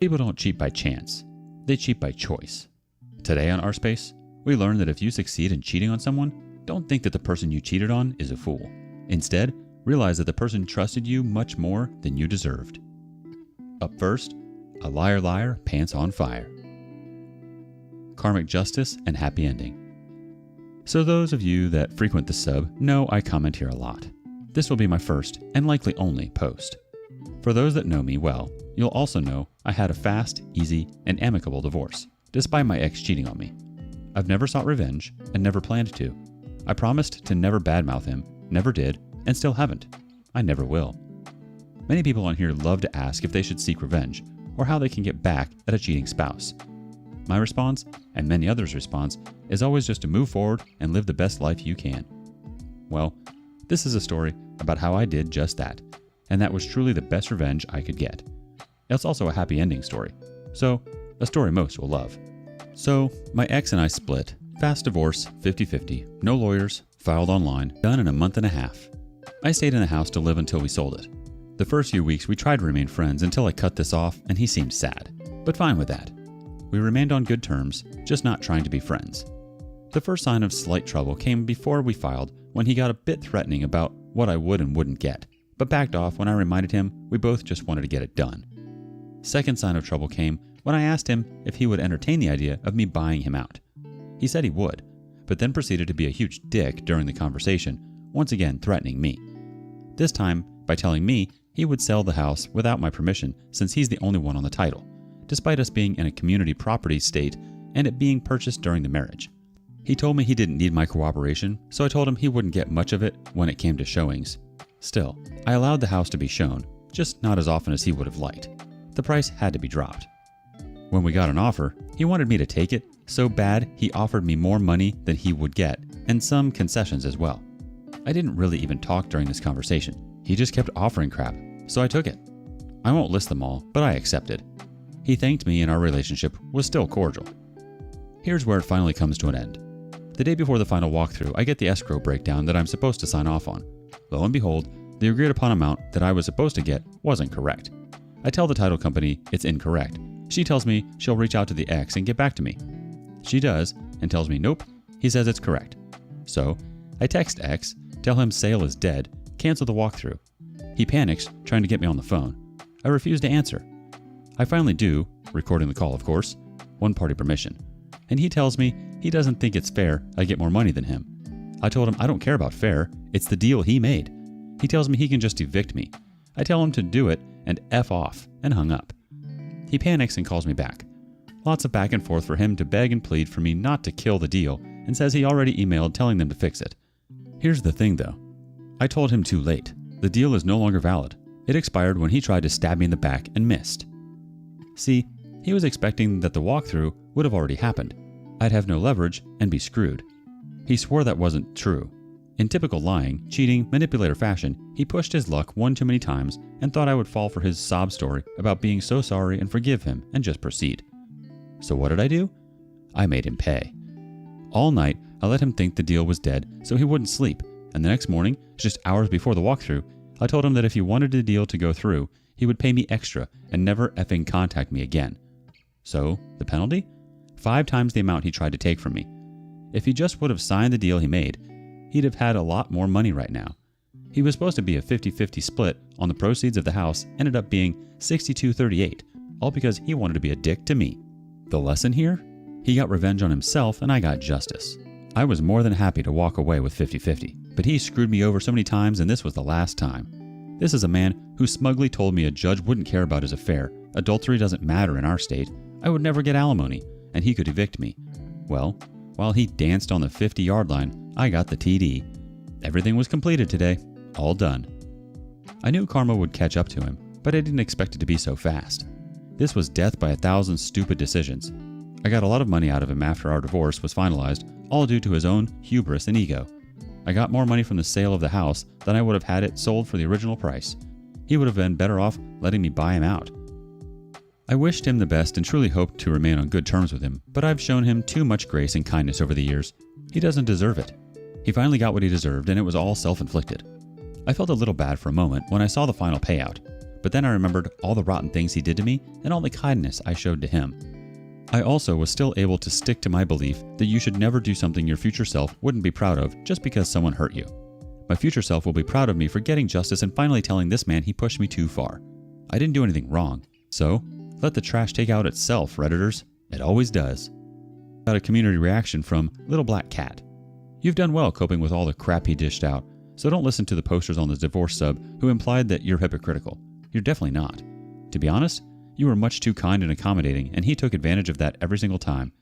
People don't cheat by chance. They cheat by choice. Today on Our Space, we learn that if you succeed in cheating on someone, don't think that the person you cheated on is a fool. Instead, realize that the person trusted you much more than you deserved. Up first, a liar liar, pants on fire. Karmic justice and happy ending. So those of you that frequent the sub know I comment here a lot. This will be my first and likely only post. For those that know me well, you'll also know I had a fast, easy, and amicable divorce, despite my ex cheating on me. I've never sought revenge and never planned to. I promised to never badmouth him, never did, and still haven't. I never will. Many people on here love to ask if they should seek revenge or how they can get back at a cheating spouse. My response, and many others' response, is always just to move forward and live the best life you can. Well, this is a story about how I did just that, and that was truly the best revenge I could get. It's also a happy ending story, so a story most will love. So, my ex and I split. Fast divorce, 50-50, no lawyers, filed online, done in a month and a half. I stayed in the house to live until we sold it. The first few weeks we tried to remain friends until I cut this off and he seemed sad, but fine with that. We remained on good terms, just not trying to be friends. The first sign of slight trouble came before we filed when he got a bit threatening about what I would and wouldn't get, but backed off when I reminded him we both just wanted to get it done. Second sign of trouble came when I asked him if he would entertain the idea of me buying him out. He said he would, but then proceeded to be a huge dick during the conversation, once again threatening me. This time by telling me he would sell the house without my permission since he's the only one on the title, despite us being in a community property state and it being purchased during the marriage. He told me he didn't need my cooperation, so I told him he wouldn't get much of it when it came to showings. Still, I allowed the house to be shown, just not as often as he would have liked. The price had to be dropped. When we got an offer, he wanted me to take it so bad he offered me more money than he would get, and some concessions as well. I didn't really even talk during this conversation. He just kept offering crap, so I took it. I won't list them all, but I accepted. He thanked me and our relationship was still cordial. Here's where it finally comes to an end. The day before the final walkthrough, I get the escrow breakdown that I'm supposed to sign off on. Lo and behold, the agreed upon amount that I was supposed to get wasn't correct. I tell the title company it's incorrect. She tells me she'll reach out to the ex and get back to me. She does, and tells me nope, he says it's correct. So, I text ex, tell him sale is dead, cancel the walkthrough. He panics, trying to get me on the phone. I refuse to answer. I finally do, recording the call of course, one-party permission. And he tells me he doesn't think it's fair I get more money than him. I told him I don't care about fair, it's the deal he made. He tells me he can just evict me. I tell him to do it and F off, and hung up. He panics and calls me back. Lots of back and forth for him to beg and plead for me not to kill the deal, and says he already emailed telling them to fix it. Here's the thing though. I told him too late. The deal is no longer valid. It expired when he tried to stab me in the back and missed. See, he was expecting that the walkthrough would have already happened. I'd have no leverage and be screwed. He swore that wasn't true. In typical lying, cheating, manipulator fashion, he pushed his luck one too many times and thought I would fall for his sob story about being so sorry and forgive him and just proceed. So what did I do? I made him pay. All night, I let him think the deal was dead so he wouldn't sleep, and the next morning, just hours before the walkthrough, I told him that if he wanted the deal to go through, he would pay me extra and never effing contact me again. So, the penalty? 5 times the amount he tried to take from me. If he just would have signed the deal he made, he'd have had a lot more money right now. He was supposed to be a 50-50 split on the proceeds of the house, ended up being 62-38, all because he wanted to be a dick to me. The lesson here? He got revenge on himself and I got justice. I was more than happy to walk away with 50-50, but he screwed me over so many times and this was the last time. This is a man who smugly told me a judge wouldn't care about his affair, adultery doesn't matter in our state, I would never get alimony, and he could evict me. Well, while he danced on the 50-yard line, I got the TD. Everything was completed today, all done. I knew karma would catch up to him, but I didn't expect it to be so fast. This was death by 1,000 stupid decisions. I got a lot of money out of him after our divorce was finalized, all due to his own hubris and ego. I got more money from the sale of the house than I would have had it sold for the original price. He would have been better off letting me buy him out. I wished him the best and truly hoped to remain on good terms with him, but I've shown him too much grace and kindness over the years. He doesn't deserve it. He finally got what he deserved and it was all self-inflicted. I felt a little bad for a moment when I saw the final payout, but then I remembered all the rotten things he did to me and all the kindness I showed to him. I also was still able to stick to my belief that you should never do something your future self wouldn't be proud of just because someone hurt you. My future self will be proud of me for getting justice and finally telling this man he pushed me too far. I didn't do anything wrong, so let the trash take out itself, Redditors. It always does. Got a community reaction from Little Black Cat. You've done well coping with all the crap he dished out, so don't listen to the posters on the divorce sub who implied that you're hypocritical. You're definitely not. To be honest, you were much too kind and accommodating, and he took advantage of that every single time.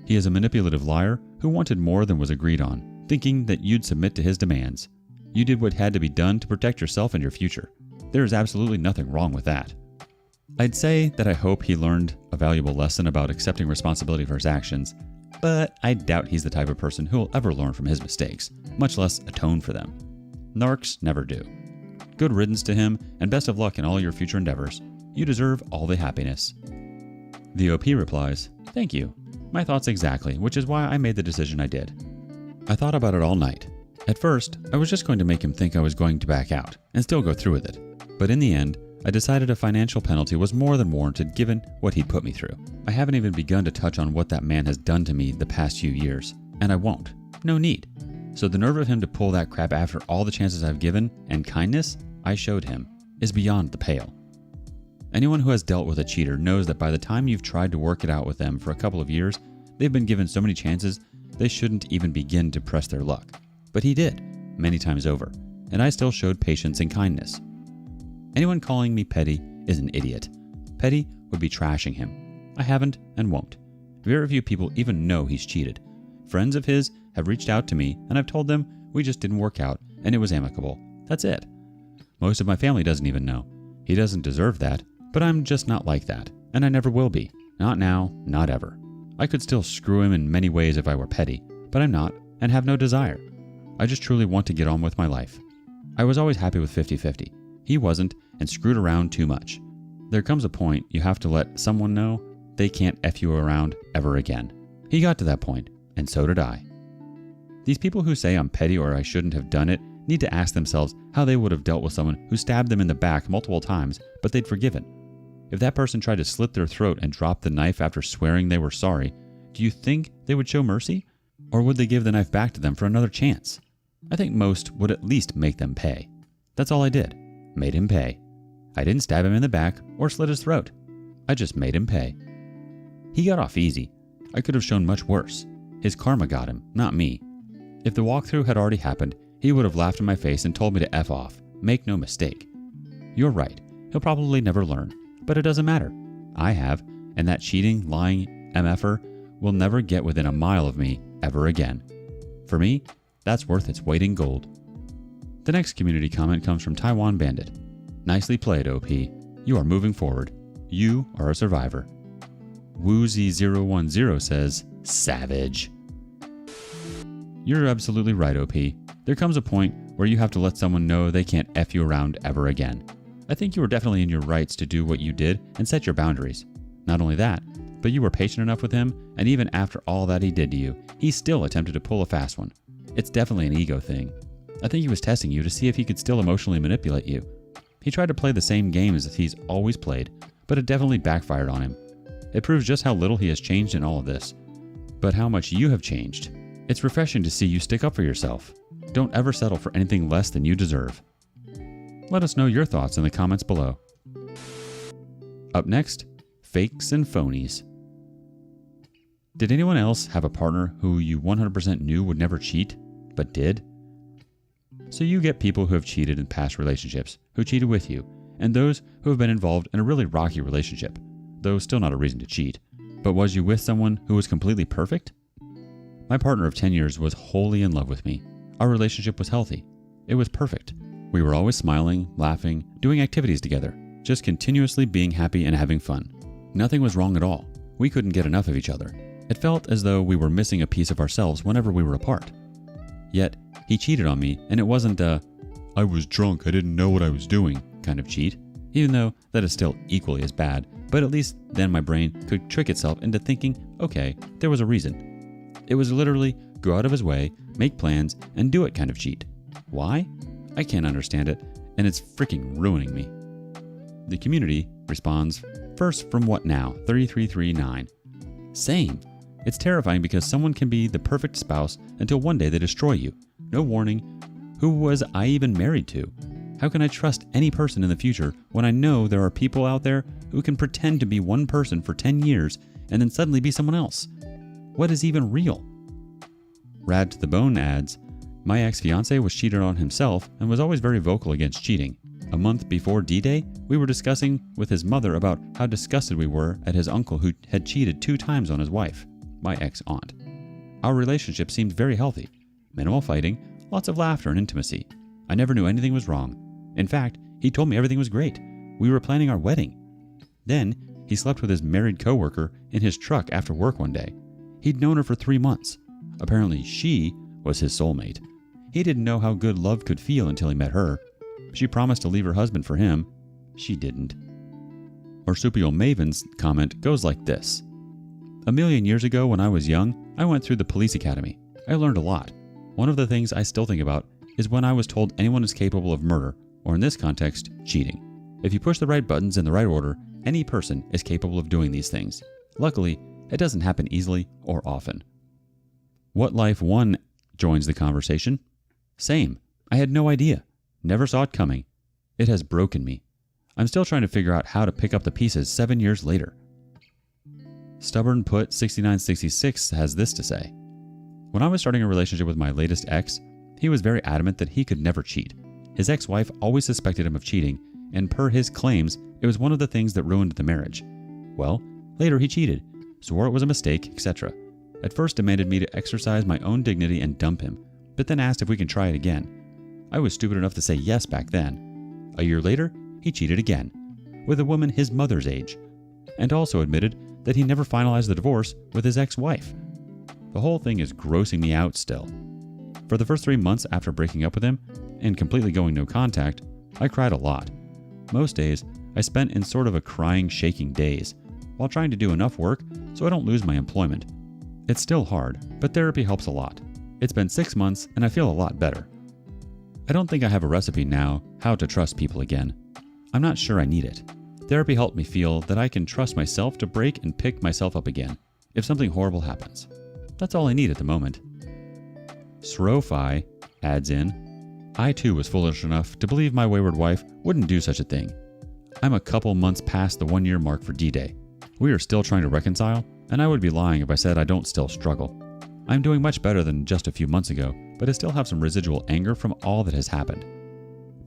He is a manipulative liar who wanted more than was agreed on, thinking that you'd submit to his demands. You did what had to be done to protect yourself and your future. There is absolutely nothing wrong with that. I'd say that I hope he learned a valuable lesson about accepting responsibility for his actions, but I doubt he's the type of person who will ever learn from his mistakes, much less atone for them. Narcs never do. Good riddance to him, and best of luck in all your future endeavors. You deserve all the happiness. The OP replies, "Thank you. My thoughts exactly, which is why I made the decision I did. I thought about it all night. At first, I was just going to make him think I was going to back out, and still go through with it. But in the end, I decided a financial penalty was more than warranted given what he'd put me through. I haven't even begun to touch on what that man has done to me the past few years, and I won't. No need. So the nerve of him to pull that crap after all the chances I've given and kindness I showed him is beyond the pale. Anyone who has dealt with a cheater knows that by the time you've tried to work it out with them for a couple of years, they've been given so many chances they shouldn't even begin to press their luck. But he did, many times over, and I still showed patience and kindness. Anyone calling me petty is an idiot. Petty would be trashing him. I haven't and won't. Very few people even know he's cheated. Friends of his have reached out to me and I've told them we just didn't work out and it was amicable. That's it. Most of my family doesn't even know. He doesn't deserve that, but I'm just not like that, and I never will be. Not now, not ever. I could still screw him in many ways if I were petty, but I'm not and have no desire. I just truly want to get on with my life. I was always happy with 50-50. He wasn't and screwed around too much. There comes a point you have to let someone know they can't F you around ever again. He got to that point, and so did I. These people who say I'm petty or I shouldn't have done it need to ask themselves how they would have dealt with someone who stabbed them in the back multiple times, but they'd forgiven. If that person tried to slit their throat and drop the knife after swearing they were sorry, do you think they would show mercy? Or would they give the knife back to them for another chance? I think most would at least make them pay. That's all I did. Made him pay. I didn't stab him in the back or slit his throat. I just made him pay. He got off easy. I could have shown much worse. His karma got him, not me. If the walkthrough had already happened, he would have laughed in my face and told me to F off. Make no mistake. You're right. He'll probably never learn, but it doesn't matter. I have, and that cheating, lying MFer will never get within a mile of me ever again. For me, that's worth its weight in gold. The next community comment comes from Taiwan Bandit. Nicely played, OP. You are moving forward. You are a survivor. Woozy010 says, savage. You're absolutely right, OP. There comes a point where you have to let someone know they can't F you around ever again. I think you were definitely in your rights to do what you did and set your boundaries. Not only that, but you were patient enough with him, and even after all that he did to you, he still attempted to pull a fast one. It's definitely an ego thing. I think he was testing you to see if he could still emotionally manipulate you. He tried to play the same games as he's always played, but it definitely backfired on him. It proves just how little he has changed in all of this, but how much you have changed. It's refreshing to see you stick up for yourself. Don't ever settle for anything less than you deserve. Let us know your thoughts in the comments below. Up next, fakes and phonies. Did anyone else have a partner who you 100% knew would never cheat, but did? So you get people who have cheated in past relationships, who cheated with you, and those who have been involved in a really rocky relationship, though still not a reason to cheat. But was you with someone who was completely perfect? My partner of 10 years was wholly in love with me. Our relationship was healthy. It was perfect. We were always smiling, laughing, doing activities together, just continuously being happy and having fun. Nothing was wrong at all. We couldn't get enough of each other. It felt as though we were missing a piece of ourselves whenever we were apart. Yet, he cheated on me, and it wasn't a, I was drunk, I didn't know what I was doing kind of cheat, even though that is still equally as bad, but at least then my brain could trick itself into thinking, okay, there was a reason. It was literally go out of his way, make plans, and do it kind of cheat. Why? I can't understand it, and it's freaking ruining me. The community responds, first from what now? 3339. Same. It's terrifying because someone can be the perfect spouse until one day they destroy you. No warning. Who was I even married to? How can I trust any person in the future when I know there are people out there who can pretend to be one person for 10 years and then suddenly be someone else? What is even real? Rad to the Bone adds, my ex-fiance was cheated on himself and was always very vocal against cheating. A month before D-Day, we were discussing with his mother about how disgusted we were at his uncle who had cheated 2 times on his wife, my ex-aunt. Our relationship seemed very healthy. Minimal fighting, lots of laughter and intimacy. I never knew anything was wrong. In fact, he told me everything was great. We were planning our wedding. Then, he slept with his married coworker in his truck after work one day. He'd known her for 3 months. Apparently, she was his soulmate. He didn't know how good love could feel until he met her. She promised to leave her husband for him. She didn't. Marsupial Maven's comment goes like this. A million years ago when I was young, I went through the police academy. I learned a lot. One of the things I still think about is when I was told anyone is capable of murder, or in this context, cheating. If you push the right buttons in the right order, any person is capable of doing these things. Luckily, it doesn't happen easily or often. What Life 1 joins the conversation. Same. I had no idea. Never saw it coming. It has broken me. I'm still trying to figure out how to pick up the pieces 7 years later. Stubborn Put 6966 has this to say. When I was starting a relationship with my latest ex, he was very adamant that he could never cheat. His ex-wife always suspected him of cheating, and per his claims, it was one of the things that ruined the marriage. Well, later he cheated, swore it was a mistake, etc. At first demanded me to exercise my own dignity and dump him, but then asked if we can try it again. I was stupid enough to say yes back then. A year later, he cheated again, with a woman his mother's age, and also admitted that he never finalized the divorce with his ex-wife. The whole thing is grossing me out still. For the first 3 months after breaking up with him, and completely going no contact, I cried a lot. Most days, I spent in sort of a crying, shaking daze, while trying to do enough work so I don't lose my employment. It's still hard, but therapy helps a lot. It's been 6 months and I feel a lot better. I don't think I have a recipe now how to trust people again. I'm not sure I need it. Therapy helped me feel that I can trust myself to break and pick myself up again if something horrible happens. That's all I need at the moment. Srofi adds in, I too was foolish enough to believe my wayward wife wouldn't do such a thing. I'm a couple months past the 1-year mark for D-Day. We are still trying to reconcile, and I would be lying if I said I don't still struggle. I'm doing much better than just a few months ago, but I still have some residual anger from all that has happened.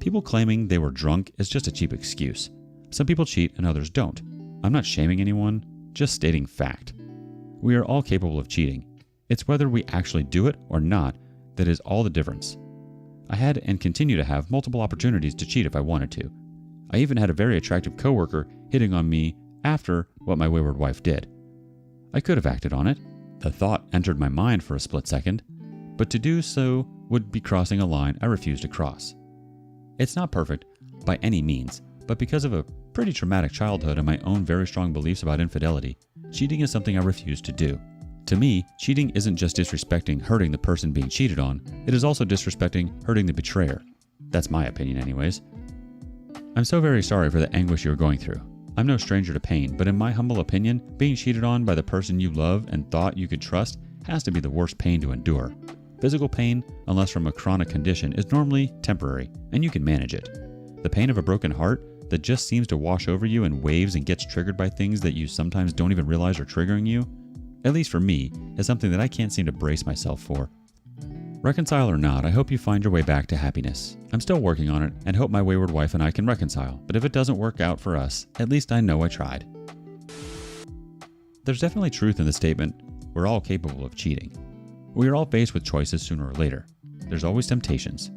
People claiming they were drunk is just a cheap excuse. Some people cheat and others don't. I'm not shaming anyone, just stating fact. We are all capable of cheating. It's whether we actually do it or not that is all the difference. I had and continue to have multiple opportunities to cheat if I wanted to. I even had a very attractive coworker hitting on me after what my wayward wife did. I could have acted on it. The thought entered my mind for a split second, but to do so would be crossing a line I refuse to cross. It's not perfect by any means, but because of a pretty traumatic childhood and my own very strong beliefs about infidelity, cheating is something I refuse to do. To me, cheating isn't just disrespecting hurting the person being cheated on, it is also disrespecting hurting the betrayer. That's my opinion anyways. I'm so very sorry for the anguish you're going through. I'm no stranger to pain, but in my humble opinion, being cheated on by the person you love and thought you could trust has to be the worst pain to endure. Physical pain, unless from a chronic condition, is normally temporary, and you can manage it. The pain of a broken heart that just seems to wash over you in waves and gets triggered by things that you sometimes don't even realize are triggering you, at least for me, is something that I can't seem to brace myself for. Reconcile or not, I hope you find your way back to happiness. I'm still working on it and hope my wayward wife and I can reconcile, but if it doesn't work out for us, at least I know I tried. There's definitely truth in the statement, we're all capable of cheating. We are all faced with choices sooner or later. There's always temptations.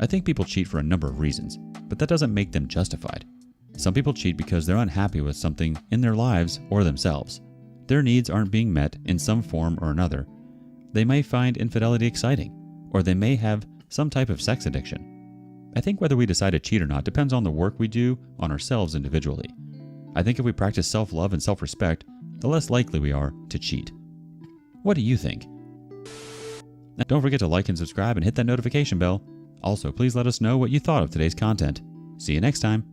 I think people cheat for a number of reasons, but that doesn't make them justified. Some people cheat because they're unhappy with something in their lives or themselves. Their needs aren't being met in some form or another. They may find infidelity exciting, or they may have some type of sex addiction. I think whether we decide to cheat or not depends on the work we do on ourselves individually. I think if we practice self-love and self-respect, the less likely we are to cheat. What do you think? Don't forget to like and subscribe and hit that notification bell. Also, please let us know what you thought of today's content. See you next time.